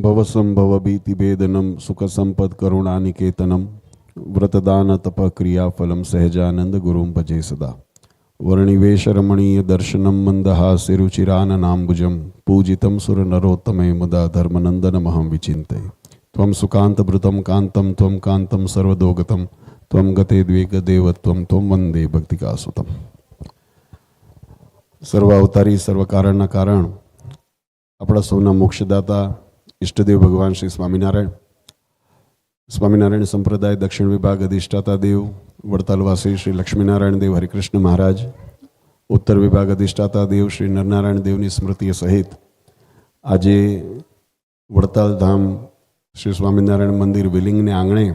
ભવસંભવ ભીતિભેદનમ સુખસંપદ કરુણાનિકેતનમ વ્રતદાન તપ ક્રિયાફલમ સહજાનંદ ગુરુમ ભજે સદા. વર્ણિવેશ રમણીય દર્શનમ મંદહાસ્ય રુચિરાનનાંબુજમ પૂજિતમ સુર નરોત્તમે મુદા ધર્મનંદનમહં વિચિંતય. ત્વમ સુકાંતભૃતમ કાંતમ ત્વમ કાંતમ સર્વદોગતમ ત્વમ ગતે દ્વેગદેવત્વમ ત્વમ વંદે ભક્તિકાસુતમ. સર્વ અવતારી સર્વ કારણના કારણ આપણા સૌના મોક્ષદાતા ઈષ્ટદેવ ભગવાન શ્રી સ્વામિનારાયણ સંપ્રદાય દક્ષિણ વિભાગ અધિષ્ઠાતા દેવ વડતાલવાસી શ્રી લક્ષ્મીનારાયણ દેવ હરિકૃષ્ણ મહારાજ, ઉત્તર વિભાગ અધિષ્ઠાતા દેવ શ્રી નરનારાયણ દેવની સ્મૃતિએ સહિત આજે વડતાલ ધામ શ્રી સ્વામિનારાયણ મંદિર વિલિંગને આંગણે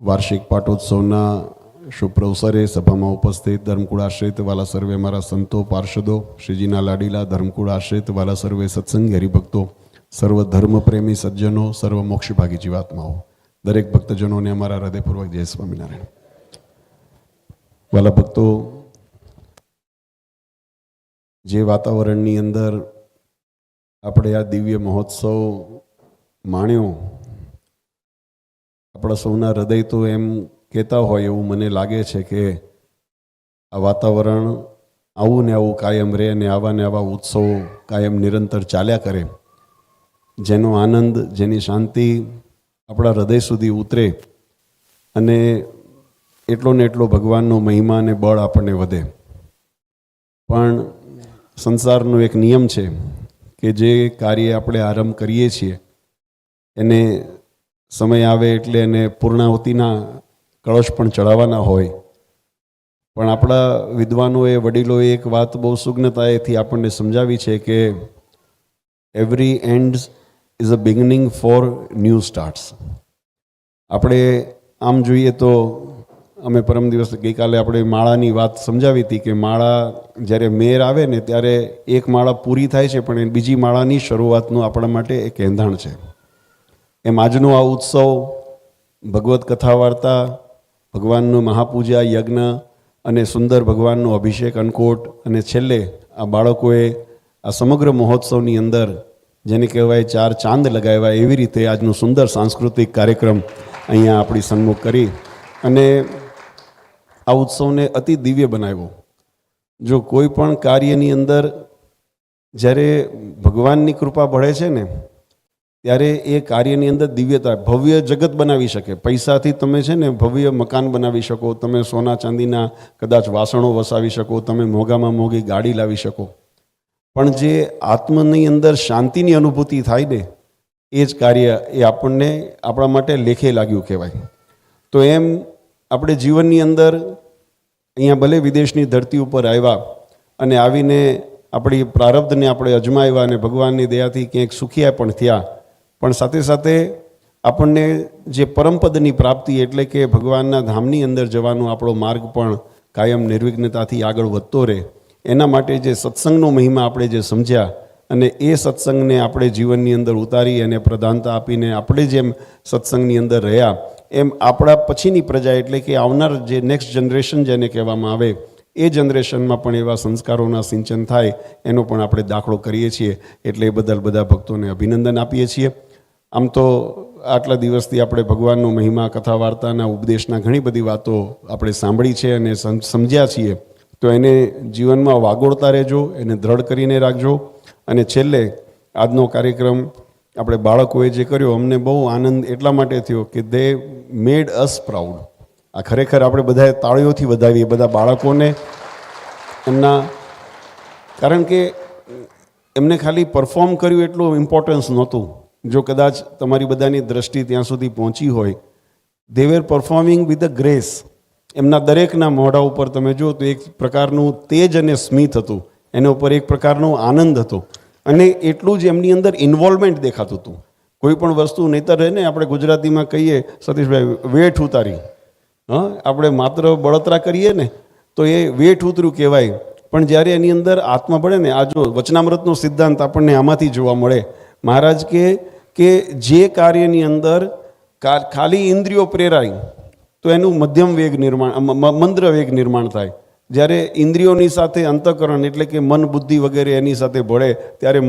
વાર્ષિક પાટોત્સવના શુભ અવસરે સભામાં ઉપસ્થિત ધર્મકુળ આશ્રિત વાલા સર્વે મારા સંતો પાર્ષદો, શ્રીજીના લાડીલા ધર્મકુળ આશ્રિત વાલા સર્વે સત્સંગી હરિભક્તો, સર્વ ધર્મ પ્રેમી સજ્જનો, સર્વ મોક્ષભાગી જીવાત્માઓ, દરેક ભક્તજનોને અમારા હૃદયપૂર્વક જય સ્વામિનારાયણ. વાલા ભક્તો, જે વાતાવરણની અંદર આપણે આ દિવ્ય મહોત્સવ માણ્યો, આપણા સૌના હૃદય તો એમ કહેતા હોય એવું મને લાગે છે કે આ વાતાવરણ આવું ને આવું કાયમ રહે અને આવા ને આવા ઉત્સવો કાયમ નિરંતર ચાલ્યા કરે, જેનો આનંદ, જેની શાંતિ આપણા હૃદય સુધી ઉતરે અને એટલો ને એટલો ભગવાનનો મહિમા અને બળ આપણને વધે. પણ સંસારનો એક નિયમ છે કે જે કાર્ય આપણે આરંભ કરીએ છીએ એને સમય આવે એટલે એને પૂર્ણાહુતિના કળશ પણ ચડાવવાના હોય. પણ આપણા વિદ્વાનોએ, વડીલોએ એક વાત બહુ સુજ્ઞતાએથી આપણને સમજાવી છે કે every and is a beginning for new starts. આપણે આમ જોઈએ તો અમે પરમ દિવસ ગઈકાલે આપણે માળાની વાત સમજાવી હતી કે માળા જ્યારે મેર આવે ને ત્યારે એક માળા પૂરી થાય છે પણ બીજી માળાની શરૂઆતનું આપણા માટે એક એંધાણ છે. એમ આજનો આ ઉત્સવ, ભગવત કથા વાર્તા, ભગવાનનું મહાપૂજા યજ્ઞ અને સુંદર ભગવાનનો અભિષેક અન્નકોટ અને છેલ્લે આ બાળકોએ આ સમગ્ર મહોત્સવની અંદર જેને કહેવાય ચાર ચાંદ લગાવ્યા, એવી રીતે આજનું સુંદર સાંસ્કૃતિક કાર્યક્રમ અહીંયા આપણી સન્મુખ કરી અને આ ઉત્સવને અતિ દિવ્ય બનાવ્યો. જો કોઈ પણ કાર્યની અંદર જ્યારે ભગવાનની કૃપા ભળે છે ને ત્યારે એ કાર્યની અંદર દિવ્યતા, ભવ્ય જગત બનાવી શકે. પૈસાથી તમે છે ને ભવ્ય મકાન બનાવી શકો, તમે સોના ચાંદીના કદાચ વાસણો વસાવી શકો, તમે મોંઘામાં મોંઘી ગાડી લાવી શકો, પણ જે આત્મની અંદર શાંતિની અનુભૂતિ થાય ને એ જ કાર્ય એ આપણને આપણા માટે લેખે લાગ્યું કહેવાય. તો એમ આપણે જીવનની અંદર અહીંયા ભલે વિદેશની ધરતી ઉપર આવ્યા અને આવીને આપણી પ્રારબ્ધને આપણે અજમાવ્યા અને ભગવાનની દયાથી ક્યાંક સુખિયા પણ થયા, પણ સાથે સાથે આપણને જે પરમપદની પ્રાપ્તિ એટલે કે ભગવાનના ધામની અંદર જવાનો આપણો માર્ગ પણ કાયમ નિર્વિઘ્નતાથી આગળ વધતો રહે, એના માટે જે સત્સંગનો મહિમા આપણે જે સમજ્યા અને એ સત્સંગને આપણે જીવનની અંદર ઉતારી અને પ્રધાનતા આપીને આપણે જેમ સત્સંગની અંદર રહ્યા એમ આપણા પછીની પ્રજા એટલે કે આવનાર જે નેક્સ્ટ જનરેશન જેને કહેવામાં આવે એ જનરેશનમાં પણ એવા સંસ્કારોના સિંચન થાય એનો પણ આપણે દાખલો કરીએ છીએ. એટલે એ બદલ બધા ભક્તોને અભિનંદન આપીએ છીએ. આમ તો આટલા દિવસથી આપણે ભગવાનનો મહિમા, કથા વાર્તાના, ઉપદેશના ઘણી બધી વાતો આપણે સાંભળી છે અને સમજ્યા છીએ. તો એને જીવનમાં વાગોળતા રહેજો, એને દ્રઢ કરીને રાખજો. અને છેલ્લે આજનો કાર્યક્રમ આપણે બાળકોએ જે કર્યો, અમને બહુ આનંદ એટલા માટે થયો કે દે મેડ અસ પ્રાઉડ. આ ખરેખર આપણે બધાએ તાળીઓથી વધાવીએ બધા બાળકોને એમના, કારણ કે એમને ખાલી પરફોર્મ કર્યું એટલું ઇમ્પોર્ટન્સ નહોતું. જો કદાચ તમારી બધાની દ્રષ્ટિ ત્યાં સુધી પહોંચી હોય, દે વેર પરફોર્મિંગ વિથ અ ગ્રેસ. એમના દરેકના મોઢા ઉપર તમે જુઓ તો એક પ્રકારનું તેજ અને સ્મિત હતું, એના ઉપર એક પ્રકારનો આનંદ હતો અને એટલું જ એમની અંદર ઇન્વોલ્વમેન્ટ દેખાતું હતું. કોઈ પણ વસ્તુ નહીતર રહે ને, આપણે ગુજરાતીમાં કહીએ સતીશભાઈ, વેઠ ઉતારી. આપણે માત્ર બળતરા કરીએ ને તો એ વેઠ ઉતર્યું કહેવાય, પણ જ્યારે એની અંદર આત્મા ભળે ને, આ જો વચનામૃતનો સિદ્ધાંત આપણને આમાંથી જોવા મળે. મહારાજ કે જે કાર્યની અંદર ખાલી ઇન્દ્રિયો પ્રેરાય તો એનું મધ્યમ વેગ નિર્માણ, મંદ્ર વેગ નિર્માણ થાય, જ્યારે ઇન્દ્રિયોની સાથે અંતઃકરણ એટલે કે મન બુદ્ધિ વગેરે એની સાથે ભળે ત્યારે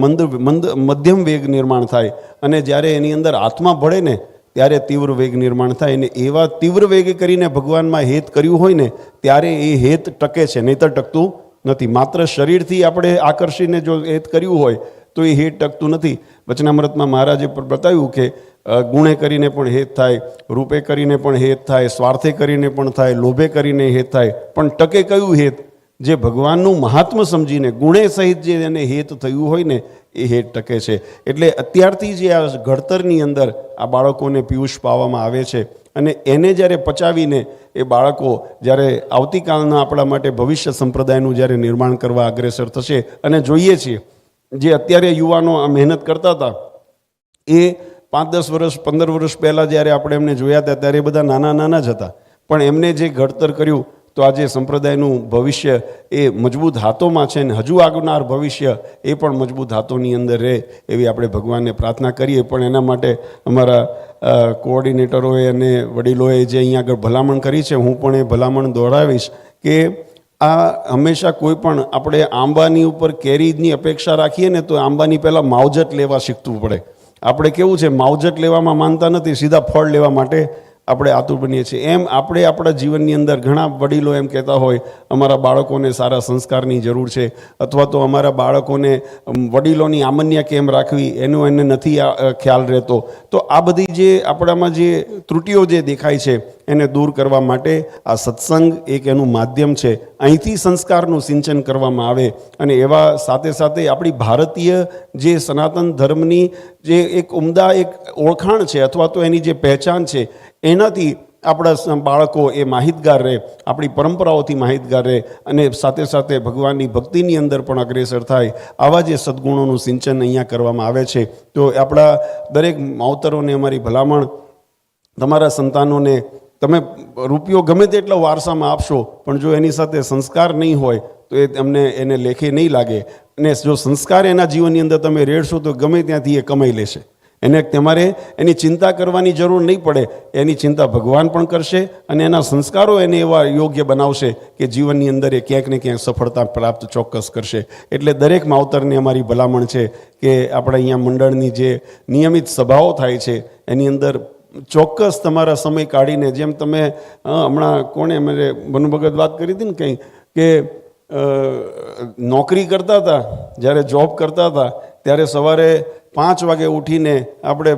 મધ્યમ વેગ નિર્માણ થાય, અને જ્યારે એની અંદર આત્મા ભળે ને ત્યારે તીવ્ર વેગ નિર્માણ થાય. અને એવા તીવ્ર વેગ કરીને ભગવાનમાં હેત કર્યું હોય ને ત્યારે એ હેત ટકે છે, નહીંતર ટકતું નથી. માત્ર શરીરથી આપણે આકર્ષીને જો હેત કર્યું હોય તો એ હેત ટકતું નથી. વચનામૃતમાં મહારાજે બતાવ્યું કે ગુણે કરીને પણ હેત થાય, રૂપે કરીને પણ હેત થાય, સ્વાર્થે કરીને પણ થાય, લોભે કરીને હેત થાય, પણ ટકે કયું હેત? જે ભગવાનનું મહાત્મ્ય સમજીને ગુણે સહિત જે એને હેત થયું હોય ને એ હેત ટકે છે. એટલે અત્યારથી જે આ ઘડતરની અંદર આ બાળકોને પિયુષ પાવામાં આવે છે, અને એને જ્યારે પચાવીને એ બાળકો જ્યારે આવતીકાલના આપણા માટે ભવિષ્ય સંપ્રદાયનું જ્યારે નિર્માણ કરવા અગ્રેસર થશે. અને જોઈએ છીએ જે અત્યારે યુવાનો આ મહેનત કરતા હતા એ 5-10 વર્ષ 15 વર્ષ પહેલાં જ્યારે આપણે એમને જોયા હતા ત્યારે એ બધા નાના નાના જ હતા, પણ એમને જે ઘડતર કર્યું તો આજે સંપ્રદાયનું ભવિષ્ય એ મજબૂત હાથોમાં છે, ને હજુ આગનાર ભવિષ્ય એ પણ મજબૂત હાથોની અંદર રહે એવી આપણે ભગવાનને પ્રાર્થના કરીએ. પણ એના માટે અમારા કોઓર્ડિનેટરોએ અને વડીલોએ જે અહીંયા આગળ ભલામણ કરી છે, હું પણ એ ભલામણ દોહરાવીશ કે આ હંમેશા કોઈ પણ આપણે આંબાની ઉપર કેરીની અપેક્ષા રાખીએ ને તો આંબાની પહેલાં માવજત લેવા શીખવું પડે. આપણે કેવું છે, માવજત લેવામાં માનતા નથી, સીધા ફળ લેવા માટે આપણે આતુર બનીએ છીએ. એમ આપણે આપણા જીવનની અંદર ઘણા વડીલો એમ કહેતા હોય અમારા બાળકોને સારા સંસ્કારની જરૂર છે, અથવા તો અમારા બાળકોને વડીલોની આમન્યા કેમ રાખવી એનો એને નથી ખ્યાલ રહેતો. તો આ બધી જે આપણામાં જે ત્રુટિઓ જે દેખાય છે એને દૂર કરવા માટે આ સત્સંગ એક એનું માધ્યમ છે. અહીંથી સંસ્કારનું સિંચન કરવામાં આવે, અને એવા સાથે સાથે આપણી ભારતીય જે સનાતન ધર્મની જે એક ઉમદા એક ઓળખાણ છે અથવા તો એની જે પહેચાન છે એનાથી આપણા બાળકો એ માહિતગાર રહે, આપણી પરંપરાઓથી માહિતગાર રહે, અને સાથે સાથે ભગવાનની ભક્તિની અંદર પણ અગ્રેસર થાય. આવા જે સદ્ગુણોનું સિંચન અહીંયા કરવામાં આવે છે. તો આપણા દરેક માવતરોને અમારી ભલામણ, તમારા સંતાનોને તમે રૂપિયો ગમે તેટલા વારસામાં આપશો, પણ જો એની સાથે સંસ્કાર નહીં હોય તો એ તમને એને લેખે નહીં લાગે. અને જો સંસ્કાર એના જીવનની અંદર તમે રેડશો તો ગમે ત્યાંથી એ કમાઈ લેશે. એને તમારે એની ચિંતા કરવાની જરૂર નહીં પડે, એની ચિંતા ભગવાન પણ કરશે, અને એના સંસ્કારો એને એવા યોગ્ય બનાવશે કે જીવનની અંદર એ ક્યાંક ને ક્યાંક સફળતા પ્રાપ્ત ચોક્કસ કરશે. એટલે દરેક માવતરને અમારી ભલામણ છે કે આપણે અહીંયા મંડળની જે નિયમિત સભાઓ થાય છે એની અંદર ચોક્કસ તમારા સમય કાઢીને, જેમ તમે હમણાં કોણે અમારે મનુ ભગત વાત કરી હતી ને કંઈ કે નોકરી કરતા હતા, જ્યારે જોબ કરતા હતા ત્યારે સવારે 5 વાગે ઉઠીને આપણે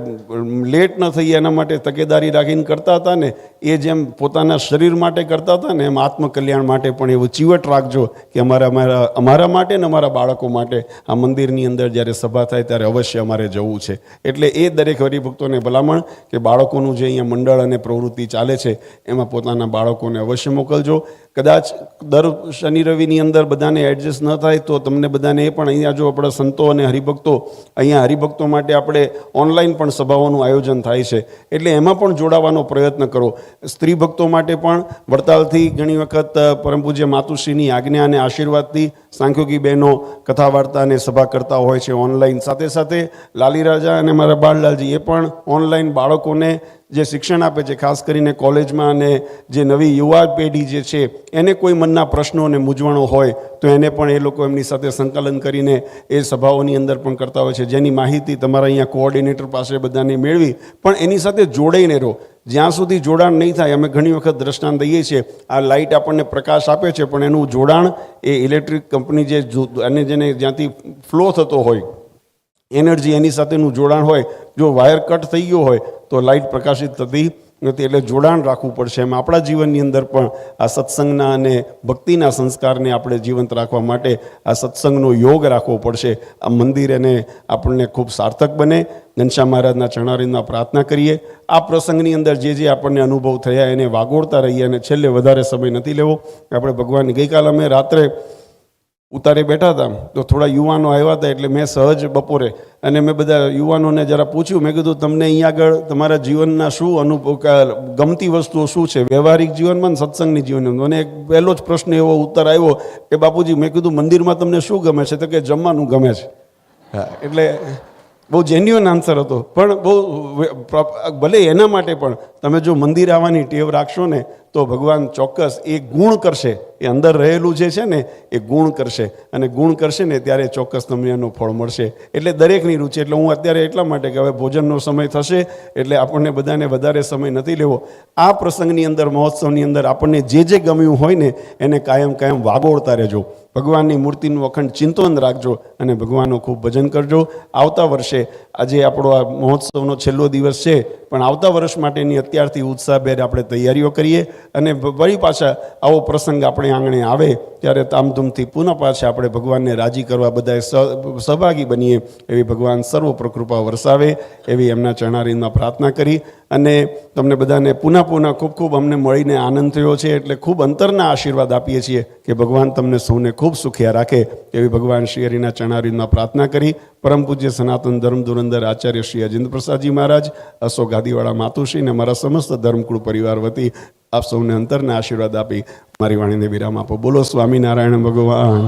લેટ ન થઈએ એના માટે તકેદારી રાખીને કરતા હતા ને, એ જેમ પોતાના શરીર માટે કરતા હતા ને એમ આત્મકલ્યાણ માટે પણ એવું ચીવટ રાખજો કે અમારા માટે ને અમારા બાળકો માટે આ મંદિરની અંદર જ્યારે સભા થાય ત્યારે અવશ્ય અમારે જવું છે. એટલે એ દરેક હરિભક્તોને ભલામણ કે બાળકોનું જે અહીંયા મંડળ અને પ્રવૃત્તિ ચાલે છે એમાં પોતાના બાળકોને અવશ્ય મોકલજો. કદાચ દર શનિ રવિની અંદર બધાને એડજસ્ટ ન થાય તો તમને બધાને એ પણ અહીંયા જો આપણા સંતો અને હરિભક્તો અહીંયા હરિભક્તો માટે આપણે ઓનલાઈન પણ સભાઓનું આયોજન થાય છે, એટલે એમાં પણ જોડાવાનો પ્રયત્ન કરો. સ્ત્રી ભક્તો માટે પણ વડતાલથી ઘણી વખત પરમ પૂજ્ય માતુશ્રીની આજ્ઞા અને આશીર્વાદથી સાંખ્યોગી બહેનો કથા વાર્તા અને સભા કરતા હોય છે ઓનલાઈન. સાથે સાથે લાલી રાજા અને મારા બાળલાલજી એ પણ ઓનલાઈન બાળકોને જે શિક્ષણ આપે છે, ખાસ કરીને કોલેજમાં, અને જે નવી યુવા પેઢી જે છે એને કોઈ મનના પ્રશ્નો અને મૂંઝવણો હોય તો એને પણ એ લોકો એમની સાથે સંકલન કરીને એ સભાઓની અંદર પણ કરતા હોય છે, જેની માહિતી તમારા અહીંયા કોઓર્ડિનેટર પાસે બધાને મેળવી. પણ એની સાથે જોડાઈને રહો. જ્યાં સુધી જોડાણ નહીં થાય, અમે ઘણી વખત દ્રષ્ટાંત દઈએ છીએ, આ લાઇટ આપણને પ્રકાશ આપે છે પણ એનું જોડાણ એ ઇલેક્ટ્રિક કંપની જે અને જેને જ્યાંથી ફ્લો થતો હોય એનર્જી, એની સાથેનું જોડાણ હોય. જો વાયર કટ થઈ ગયો હોય તો લાઇટ પ્રકાશિત થતી નથી. એટલે જોડાણ રાખવું પડશે. એમ આપણા જીવનની અંદર પણ આ સત્સંગના અને ભક્તિના સંસ્કારને આપણે જીવંત રાખવા માટે આ સત્સંગનો યોગ રાખવો પડશે. આ મંદિર એને આપણને ખૂબ સાર્થક બને. ઘનશ્યામ મહારાજના ચરણારવિંદમાં પ્રાર્થના કરીએ. આ પ્રસંગની અંદર જે જે આપણને અનુભવ થયા એને વાગોળતા રહીએ, અને છેલ્લે વધારે સમય નથી લેવો. આપણે ભગવાનની ગઈકાલે અમે રાત્રે ઉતારે બેઠા હતા તો થોડા યુવાનો આવ્યા હતા, એટલે મેં સહજ બપોરે અને મેં બધા યુવાનોને જરા પૂછ્યું, મેં કીધું તમને અહીંયા આગળ તમારા જીવનના શું અનુભવ, ગમતી વસ્તુઓ શું છે વ્યવહારિક જીવનમાં ને સત્સંગની જીવનમાં? મને એક પહેલો જ પ્રશ્ન એવો ઉત્તર આવ્યો કે બાપુજી, મેં કીધું મંદિરમાં તમને શું ગમે છે? તો કે જમવાનું ગમે છે. હા, એટલે બહુ જેન્યુઅન આન્સર હતો. પણ બહુ ભલે એના માટે પણ તમે જો મંદિર આવવાની ટેવ રાખશો ને તો ભગવાન ચોક્કસ એ ગુણ કરશે. એ અંદર રહેલું જે છે ને એ ગુણ કરશે, અને ગુણ કરશે ને ત્યારે ચોક્કસ તમને એનું ફળ મળશે. એટલે દરેકની રુચિ. એટલે હું અત્યારે એટલા માટે કે હવે ભોજનનો સમય થશે એટલે આપણને બધાને વધારે સમય નથી લેવો. આ પ્રસંગની અંદર, મહોત્સવની અંદર આપણને જે જે ગમ્યું હોય ને એને કાયમ કાયમ વાગોળતા રહેજો. ભગવાનની મૂર્તિનું અખંડ ચિંતન રાખજો અને ભગવાનનું ખૂબ ભજન કરજો. આવતા વર્ષે, આજે આપણો આ મહોત્સવનો છેલ્લો દિવસ છે, પણ આવતા વર્ષ માટેની અત્યારથી ઉત્સાહભેર આપણે તૈયારીઓ કરીએ અને વળી પાછા આવો પ્રસંગ આપણે આંગણે આવે ત્યારે તામધૂમથી પુનઃ પાછા આપણે ભગવાનને રાજી કરવા બધાએ સહભાગી બનીએ એવી ભગવાન સર્વ પ્રકૃપા વરસાવે એવી એમના ચરણારીમાં પ્રાર્થના કરી અને તમને બધાને પુનઃ ખૂબ ખૂબ અમને મળીને આનંદ થયો છે. એટલે ખૂબ અંતરના આશીર્વાદ આપીએ છીએ કે ભગવાન તમને સૌને ખૂબ સુખિયા રાખે એવી ભગવાન શ્રી હરિના ચરણારીમાં પ્રાર્થના કરી પરમ પૂજ્ય સનાતન ધર્મ ધુરંધર આચાર્ય શ્રી અજેન્દ્ર પ્રસાદજી મહારાજ, અશોક ગાદીવાળા માતુશ્રી અને મારા સમસ્ત ધર્મકુળ પરિવાર વતી આપ સૌને અંતરના આશીર્વાદ આપી મારી વાણીને વિરામ આપો. બોલો સ્વામિનારાયણ ભગવાન.